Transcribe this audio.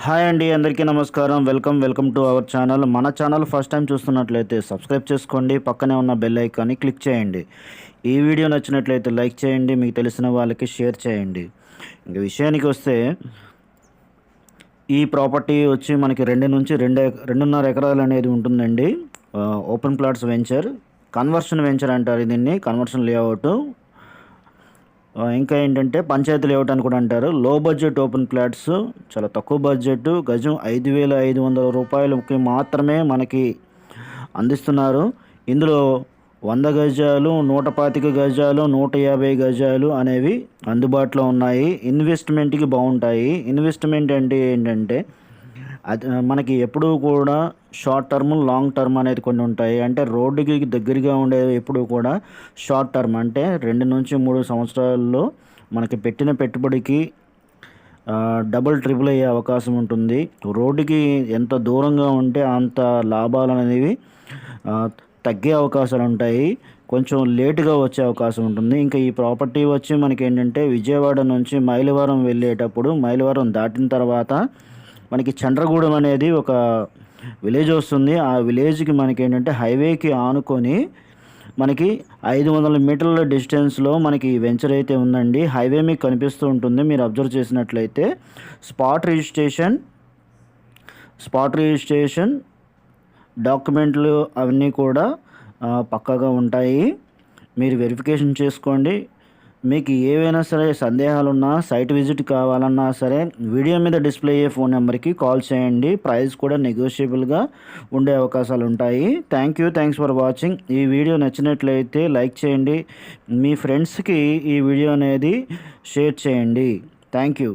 Hi అండి, అందరికీ నమస్కారం. Welcome to our channel. మన ఛానల్ ఫస్ట్ టైం చూస్తున్నట్లయితే సబ్స్క్రైబ్ చేసుకోండి, పక్కనే ఉన్న బెల్ ఐకాన్ని క్లిక్ చేయండి. ఈ వీడియో నచ్చినట్లయితే లైక్ చేయండి, మీకు తెలిసిన వాళ్ళకి షేర్ చేయండి. ఇంక విషయానికి వస్తే, ఈ ప్రాపర్టీ వచ్చి మనకి 2.5 ఎకరాలు అనేది ఉంటుందండి. Open plots venture, conversion venture అంటారు దీన్ని, కన్వర్షన్ లేఅవుట్. ఇంకా ఏంటంటే పంచాయతీ లేఅవుట్ అని కూడా అంటారు. లో బడ్జెట్ ఓపెన్ ప్లాట్స్, చాలా తక్కువ బడ్జెట్, గజం 5,500 రూపాయలకి మాత్రమే మనకి అందిస్తున్నారు. ఇందులో 100 గజాలు, 125 గజాలు, 150 గజాలు అనేవి అందుబాటులో ఉన్నాయి. ఇన్వెస్ట్మెంట్కి బాగుంటాయి. ఇన్వెస్ట్మెంట్ అంటే ఏంటంటే అది మనకి ఎప్పుడూ కూడా షార్ట్ టర్మ్, లాంగ్ టర్మ్ అనేది కొన్ని ఉంటాయి. అంటే రోడ్డుకి దగ్గరగా ఉండేవి ఎప్పుడు కూడా షార్ట్ టర్మ్, అంటే 2 నుంచి 3 సంవత్సరాల్లో మనకి పెట్టిన పెట్టుబడికి డబుల్ ట్రిపుల్ అయ్యే అవకాశం ఉంటుంది. రోడ్డుకి ఎంత దూరంగా ఉంటే అంత లాభాలు అనేవి తగ్గే అవకాశాలు ఉంటాయి, కొంచెం లేటుగా వచ్చే అవకాశం ఉంటుంది. ఇంకా ఈ ప్రాపర్టీ వచ్చి మనకి ఏంటంటే విజయవాడ నుంచి మైలవరం వెళ్ళేటప్పుడు, మైలవరం దాటిన తర్వాత మనకి చండ్రగూడెం అనేది ఒక విలేజ్ వస్తుంది. ఆ విలేజ్కి మనకి ఏంటంటే హైవేకి ఆనుకొని మనకి 500 మీటర్ల డిస్టెన్స్లో మనకి వెంచర్ అయితే ఉందండి. హైవే మీకు కనిపిస్తూ ఉంటుంది, మీరు అబ్జర్వ్ చేసినట్లయితే. స్పాట్ రిజిస్ట్రేషన్ డాక్యుమెంట్లు అవన్నీ కూడా పక్కాగా ఉంటాయి. మీరు వెరిఫికేషన్ చేసుకోండి. మీకు ఏవైనా సరే సందేహాలున్నా, సైట్ విజిట్ కావాలన్నా సరే, వీడియో మీద డిస్ప్లే అయ్యే ఫోన్ నెంబర్కి కాల్ చేయండి. ప్రైస్ కూడా నెగోషియబుల్గా ఉండే అవకాశాలు ఉంటాయి. Thanks for watching. ఈ వీడియో నచ్చినట్లయితే లైక్ చేయండి, మీ ఫ్రెండ్స్కి ఈ వీడియో అనేది షేర్ చేయండి. Thank you.